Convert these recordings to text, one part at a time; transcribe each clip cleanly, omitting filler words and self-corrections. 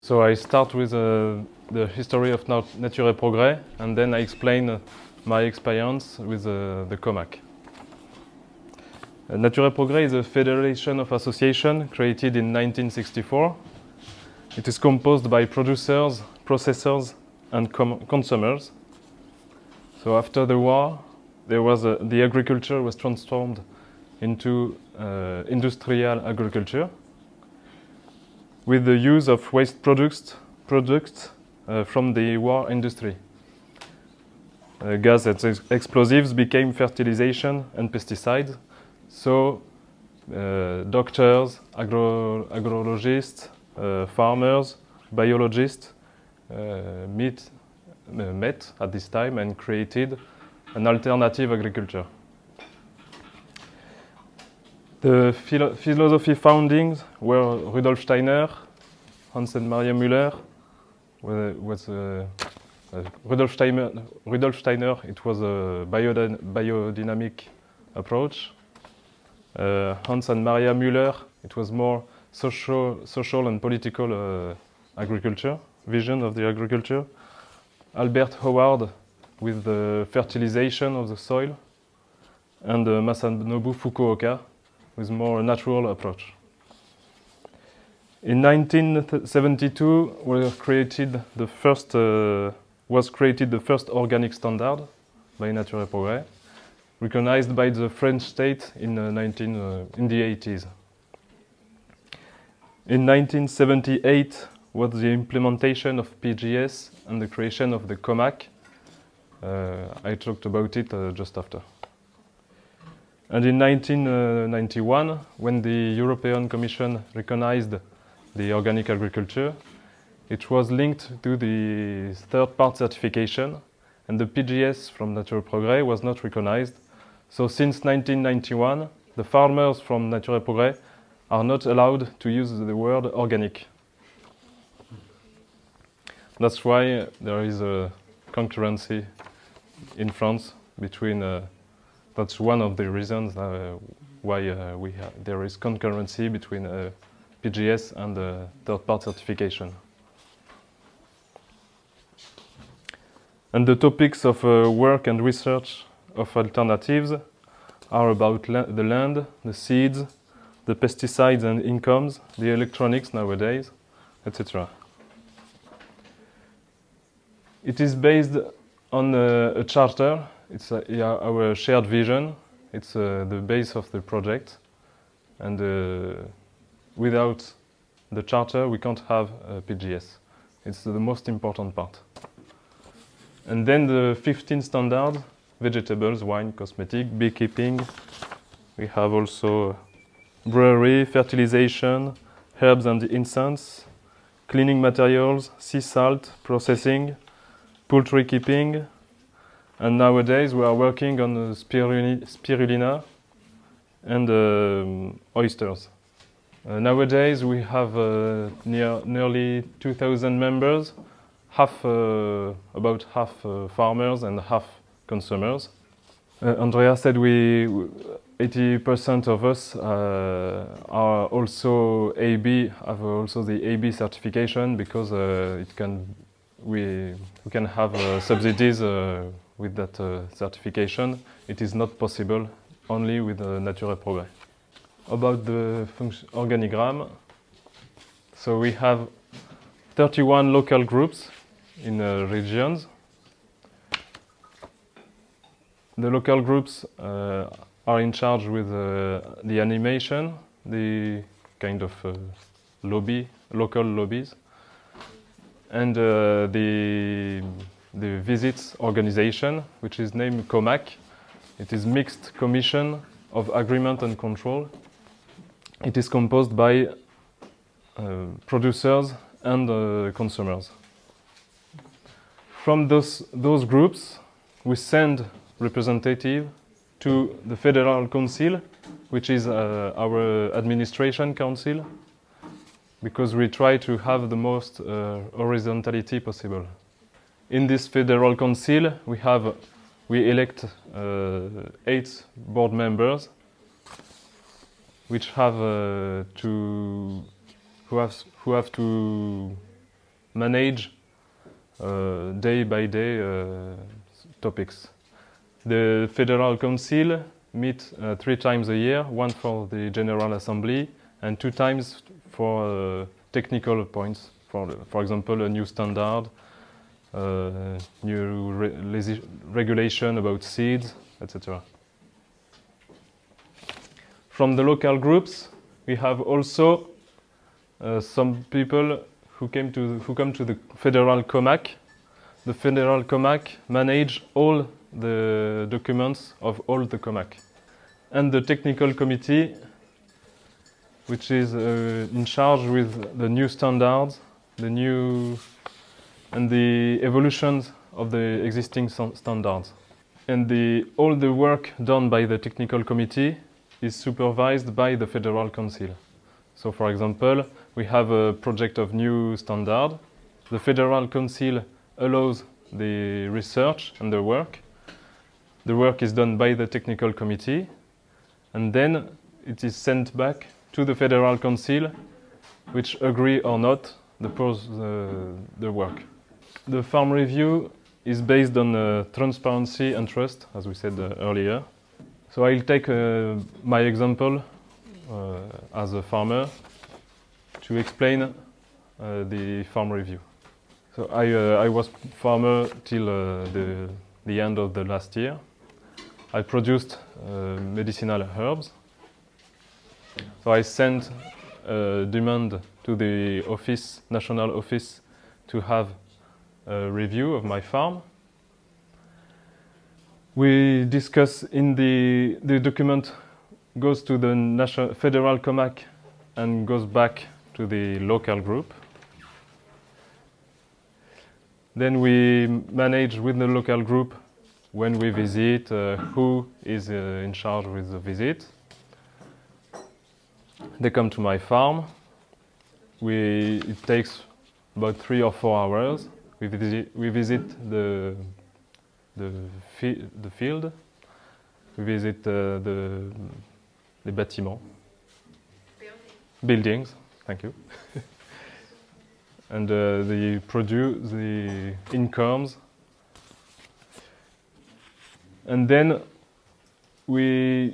So I start with the history of Nature et Progrès, and then I explain my experience with the COMAC. Nature et Progrès is a federation of associations created in 1964. It is composed by producers, processors, and consumers. So after the war, the agriculture was transformed into industrial agriculture with the use of waste products from the war industry. Gas and explosives became fertilization and pesticides. So doctors, agrologists, farmers, biologists met at this time and created an alternative agriculture. The philosophy foundings were Rudolf Steiner, Hans and Maria Müller. Rudolf Steiner, it was a biodynamic approach. Hans and Maria Müller, it was more social and political agriculture, vision of the agriculture. Albert Howard with the fertilization of the soil, and Masanobu Fukuoka with more natural approach. In 1972 was created the first organic standard by Nature et Progrès, recognized by the French state in the 80s. In 1978 was the implementation of PGS and the creation of the COMAC. I talked about it just after. And in 1991, when the European Commission recognized the organic agriculture, it was linked to the third-part certification, and the PGS from Nature et Progrès was not recognized. So since 1991, the farmers from Nature et Progrès are not allowed to use the word organic. That's why there is a concurrency in France between. That's one of the reasons why there is concurrency between PGS and third-part certification. And the topics of work and research of alternatives are about the land, the seeds, the pesticides and incomes, the electronics nowadays, etc. It is based on a charter. It's our shared vision. It's the base of the project. And without the charter, we can't have PGS. It's the most important part. And then the 15 standards: vegetables, wine, cosmetic, beekeeping. We have also brewery, fertilization, herbs and incense, cleaning materials, sea salt, processing, poultry keeping, and nowadays we are working on spirulina and oysters. Nowadays we have nearly 2,000 members, about half farmers and half consumers. Andrea said 80% of us are also AB, have also the AB certification, because we can have subsidies with that certification. It is not possible only with Nature et Progrès. About the organigram, so we have 31 local groups in regions. The local groups are in charge with the animation, the kind of local lobbies, and the visits organization, which is named COMAC. It is Mixed Commission of Agreement and Control. It is composed by producers and consumers. From those groups, we send representatives to the Federal Council, which is our administration council, because we try to have the most horizontality possible. In this Federal Council, we elect 8 board members, which have to manage day by day topics. The Federal Council meets 3 times a year, one for the General Assembly and 2 times for technical points, for example, a new standard, new regulation about seeds, etc. From the local groups, we have also some people who come to the Federal COMAC. The Federal COMAC manage all the documents of all the COMAC. And the technical committee, which is in charge with the new standards, and the evolutions of the existing standards. And all the work done by the technical committee is supervised by the Federal Council. So, for example, we have a project of new standard. The Federal Council allows the research and the work. The work is done by the technical committee, and then it is sent back to the Federal Council, which agree or not the work. The farm review is based on transparency and trust, as we said earlier. So I'll take my example as a farmer to explain the farm review. So I was farmer till the end of the last year. I produced medicinal herbs. So I sent a demand to the office, national office, to have a review of my farm. We discuss in the document goes to the Federal COMAC and goes back to the local group. Then we manage with the local group when we visit, who is in charge with the visit. They come to my farm. It takes about 3 or 4 hours. We visit the field. We visit the bâtiments. Buildings, thank you. And the incomes. And then we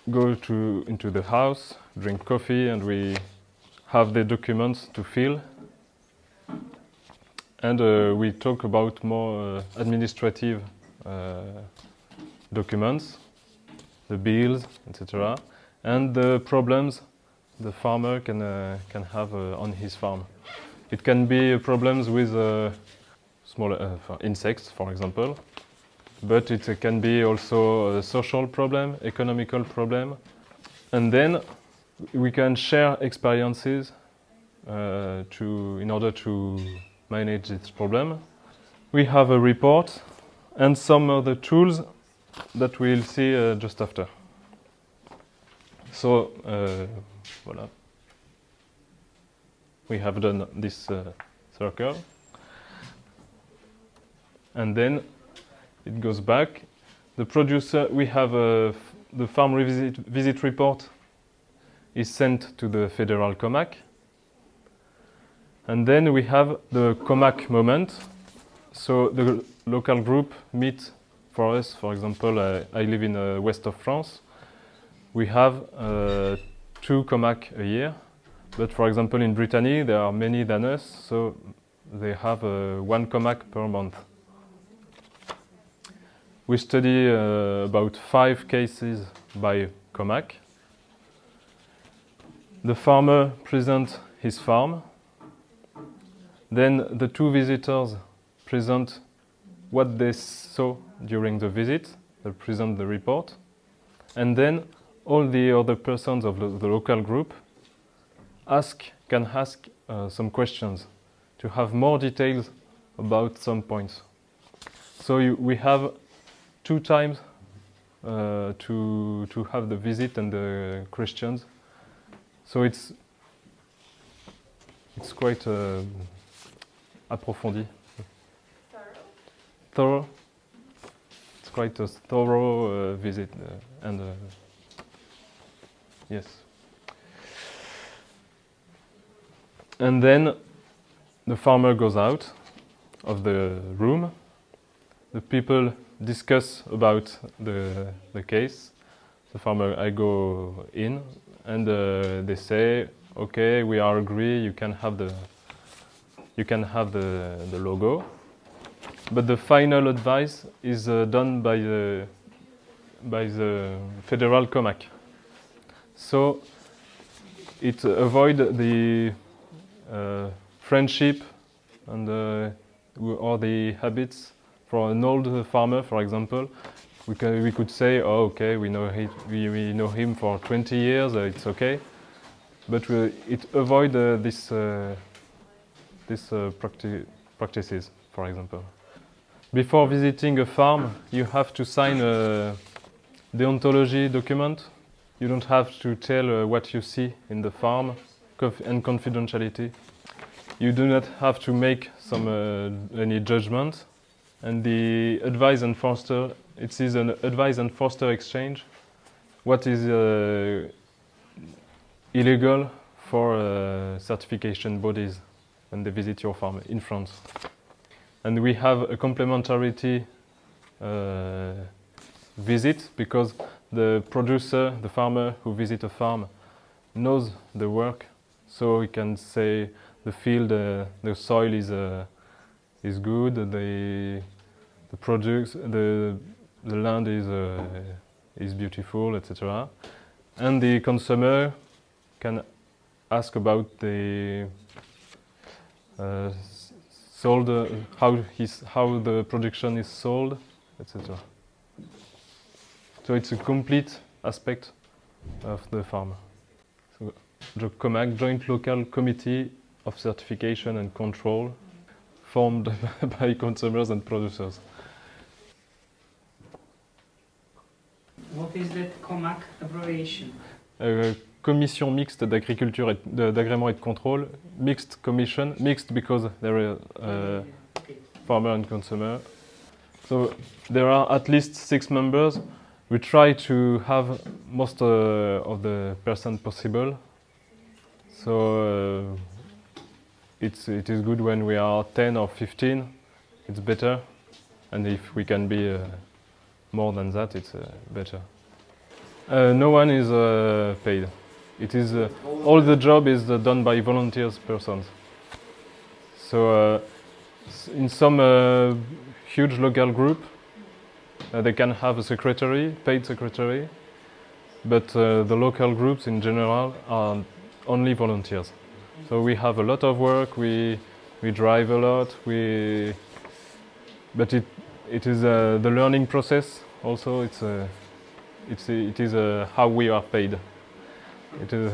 go into the house, drink coffee, and we have the documents to fill. And we talk about more administrative documents, the bills, etc., and the problems the farmer can have on his farm. It can be problems with small insects, for example, but it can be also a social problem, economical problem, and then we can share experiences in order to manage this problem. We have a report and some other tools that we'll see just after. So, voilà. We have done this circle. And then it goes back. The producer, we have the farm visit report is sent to the Federal COMAC. And then we have the COMAC moment. So the local group meet for us. For example, I live in west of France. We have 2 COMAC a year. But for example, in Brittany, there are many than us, so they have 1 COMAC per month. We study about 5 cases by COMAC. The farmer presents his farm. Then the 2 visitors present what they saw during the visit. They present the report. And then all the other persons of the local group can ask some questions to have more details about some points. So we have 2 times to have the visit and the questions. So it's quite approfondi. Thorough. It's quite a thorough visit and yes. And then the farmer goes out of the room. The people discuss about the case. The farmer, I go in, and they say, "Okay, we are agree. You can have the logo." But the final advice is done by the federal COMAC. So it avoid the friendship and or the habits. For an old farmer, for example, we could say, "Oh, okay, we know him for 20 years. It's okay," but it avoid these practices, for example. Before visiting a farm, you have to sign a deontology document. You don't have to tell what you see in the farm and confidentiality. You do not have to make any judgment. And the advise and foster, it is an advise and foster exchange. What is illegal for certification bodies when they visit your farm in France. And we have a complementarity visit because the producer, the farmer who visits a farm knows the work, so he can say the field, the soil is good, the land is beautiful, etc. And the consumer can ask about the sold, how the production is sold, etc. So it's a complete aspect of the farm. So the COMAC, Joint Local Committee of Certification and Control, formed by consumers and producers. What is that COMAC abbreviation? Commission mixte d'agriculture et d'agrément et de contrôle. Mixed commission, mixed because there are farmer and consumer. So there are at least 6 members. We try to have most of the person possible. So it is good when we are 10 or 15. It's better, and if we can be more than that, it's better. No one is paid. It is all the job is done by volunteers persons. So in some huge local group, they can have a secretary, paid secretary, but the local groups in general are only volunteers. So we have a lot of work. We drive a lot. But it is the learning process. Also, it is how we are paid. It is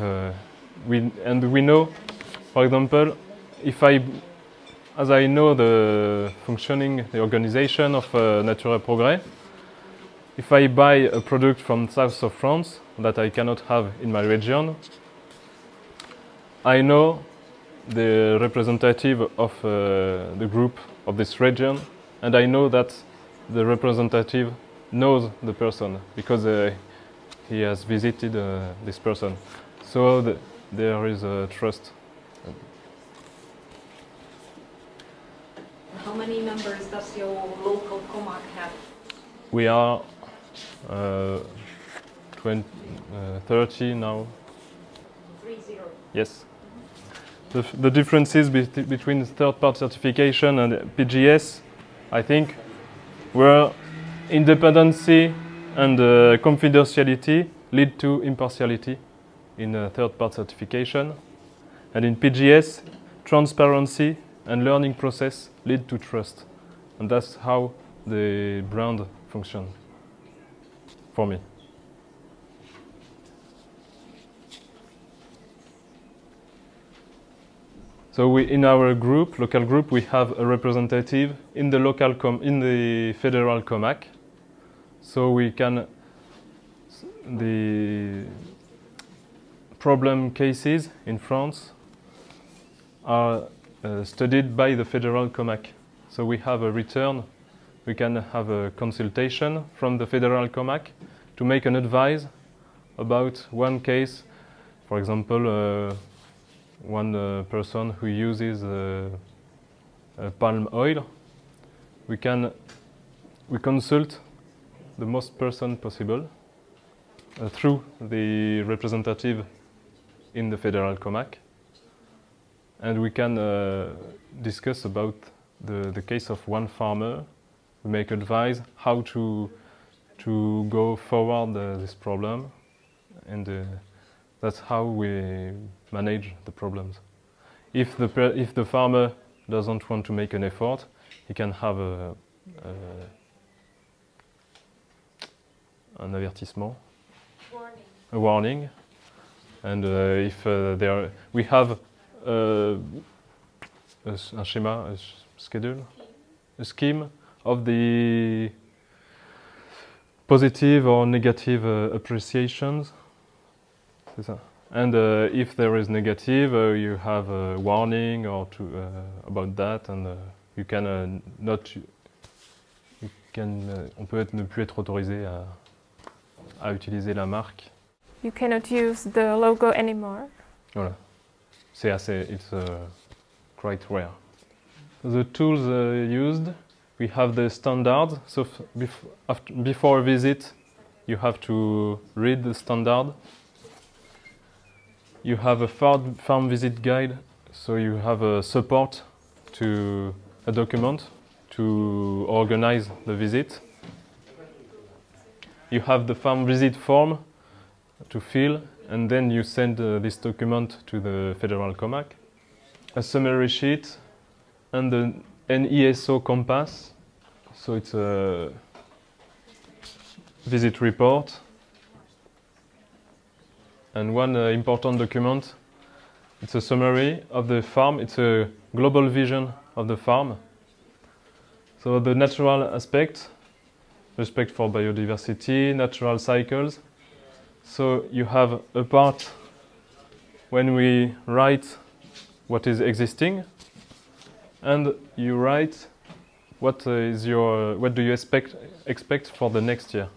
we know, for example, as I know the functioning, the organization of Nature Progrès, if I buy a product from south of France that I cannot have in my region, I know the representative of the group of this region, and I know that the representative knows the person because he has visited this person. So there is a trust. How many members does your local COMAC have? We are 30 now. 30. Yes. The differences between third-party certification and PGS, I think, were independency and confidentiality lead to impartiality in third-party certification, and in PGS, transparency and learning process lead to trust, and that's how the brand functions for me. So in our group, local group, we have a representative in the federal COMAC. So we can the problem cases in France are studied by the federal COMAC. So we have a return. We can have a consultation from the federal COMAC to make an advice about one case. For example, one person who uses palm oil, we consult the most person possible through the representative in the federal COMAC, and we can discuss about the case of one farmer. We make advice how to go forward this problem, and that's how we manage the problems. If the farmer doesn't want to make an effort, he can have an avertissement, a warning, and if we have a schema, a schedule, a scheme of the positive or negative appreciations. And if there is negative, you have a warning or about that, and you can on peut ne plus être autorisé à utiliser la marque. You cannot use the logo anymore. Voilà. It's quite rare. The tools used, we have the standard. So before a visit, you have to read the standard. You have a farm visit guide, so you have a support to a document to organize the visit. You have the farm visit form to fill, and then you send this document to the federal COMAC. A summary sheet and an ESO compass, so it's a visit report. And one important document, it's a summary of the farm. It's a global vision of the farm. So the natural aspect, respect for biodiversity, natural cycles. So you have a part when we write what is existing, and you write what do you expect for the next year.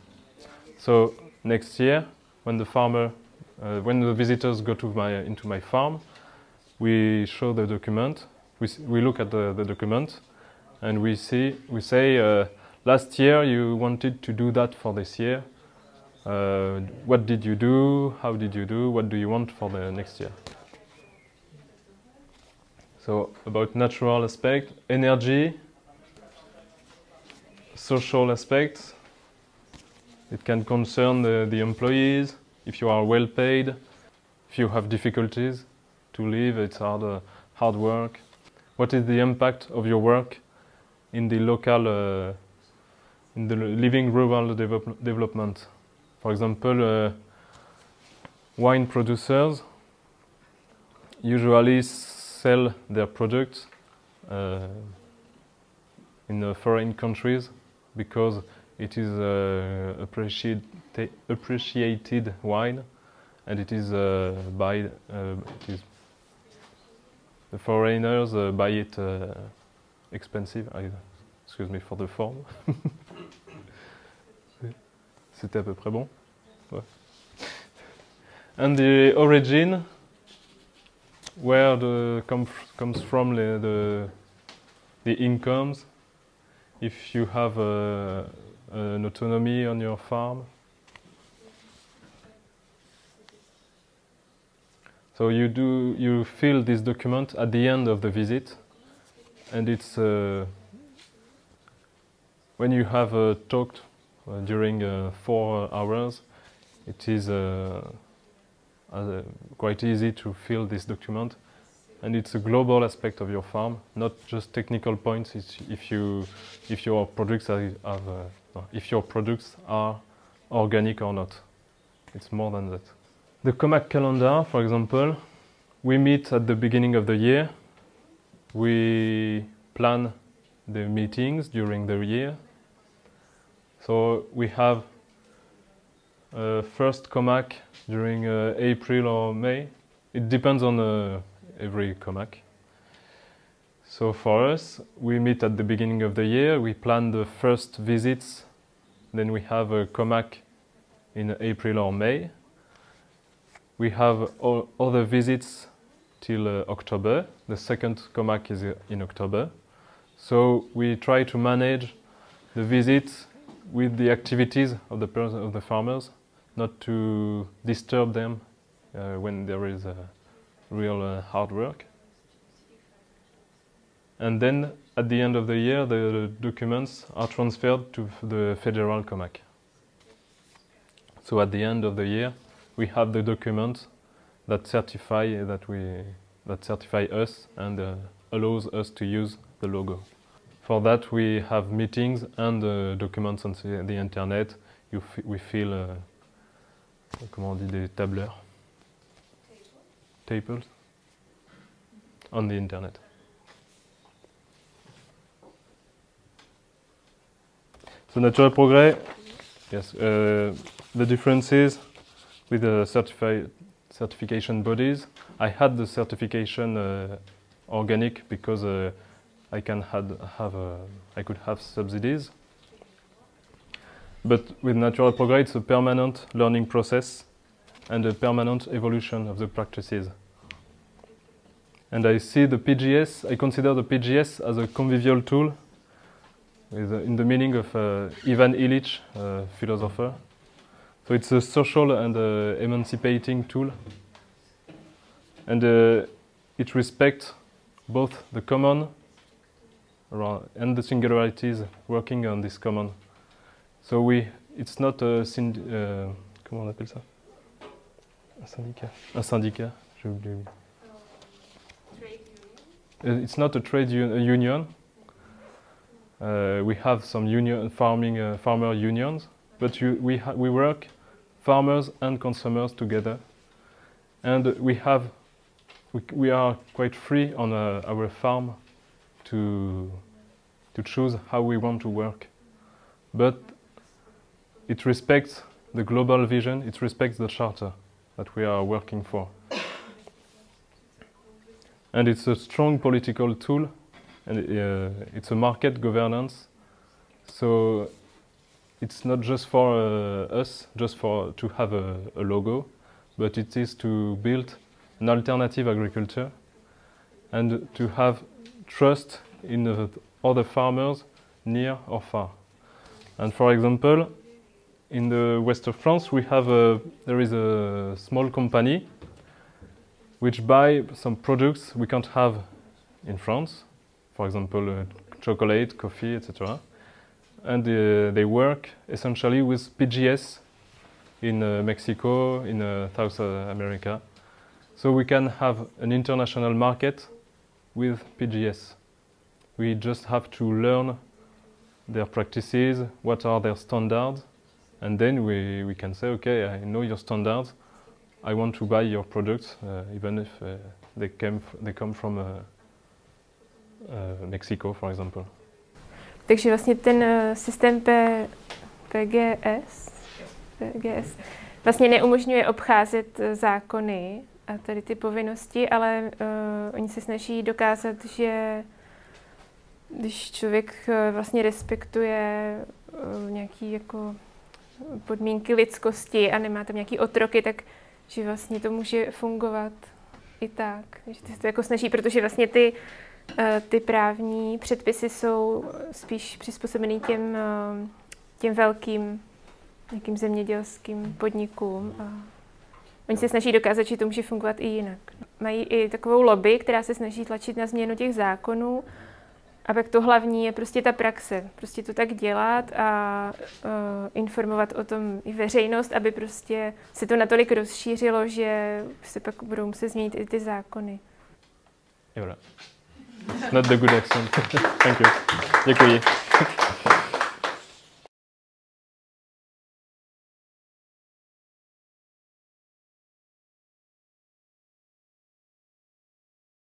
So next year, when the visitors go into my farm, we show the document. We look at the document, and we say, last year you wanted to do that for this year. What did you do? How did you do? What do you want for the next year? So about natural aspect, energy, social aspects. It can concern the employees. If you are well paid, if you have difficulties to live, it's hard work. What is the impact of your work in the local, in the living rural development? For example, wine producers usually sell their products in foreign countries because it is appreciated wine, and it is the foreigners buy it expensive. Excuse me for the form. C'était à peu près bon. Ouais. And the origin, where comes from the incomes. If you have an autonomy on your farm. So you fill this document at the end of the visit, and it's when you have talked during 4 hours, it is quite easy to fill this document, and it's a global aspect of your farm, not just technical points. It's if your products are organic or not. It's more than that. The COMAC calendar, for example, we meet at the beginning of the year. We plan the meetings during the year. So we have first COMAC during April or May. It depends on every COMAC. So for us, we meet at the beginning of the year. We plan the first visits. Then we have a COMAC in April or May. We have all other visits till October. The second COMAC is in October. So we try to manage the visits with the activities of the farmers, not to disturb them when there is real hard work. And then at the end of the year, the documents are transferred to the federal COMAC. So at the end of the year, we have the documents that certify us and allows us to use the logo. For that, we have meetings and documents on the internet. We fill, comment on dit, des tableurs? Tables on the internet. So Natural Progrès, yes, the differences with the certification bodies. I had the certification organic because I could have subsidies. But with Natural Progrès, it's a permanent learning process and a permanent evolution of the practices. And I see the PGS, I consider the PGS as a convivial tool in the meaning of Ivan Illich, philosopher. So it's a social and emancipating tool. And it respects both the common and the singularities working on this common. So it's not a comment on appelle ça? Un syndicat. Un syndicat, j'ai oublié. It's not a trade union. We have some farmer unions, but we work farmers and consumers together, and we are quite free on our farm to choose how we want to work. But it respects the global vision, it respects the charter that we are working for. And it's a strong political tool, and it's a market governance. So it's not just for us, just to have a logo, but it is to build an alternative agriculture and to have trust in other farmers near or far. And for example, in the west of France, there is a small company which buy some products we can't have in France, for example, chocolate, coffee, etc. And they work essentially with PGS in Mexico, in South America. So we can have an international market with PGS. We just have to learn their practices, what are their standards, and then we can say, okay, I know your standards, I want to buy your products, even if they come from Mexico, for example. Takže vlastně ten systém PGS vlastně neumožňuje obcházet zákony a tady ty povinnosti, ale oni se snaží dokázat, že když člověk vlastně respektuje nějaký jako podmínky lidskosti a nemá tam nějaký otroky, tak že vlastně to může fungovat i tak. Že se to jako snaží, protože vlastně ty právní předpisy jsou spíš přizpůsobený těm velkým nějakým zemědělským podnikům. A oni se snaží dokázat, že to může fungovat i jinak. Mají i takovou lobby, která se snaží tlačit na změnu těch zákonů. A pak to hlavní je prostě ta praxe. Prostě to tak dělat a informovat o tom i veřejnost, aby prostě se to natolik rozšířilo, že se pak budou muset změnit i ty zákony. Not the good accent. Thank you. Děkuji.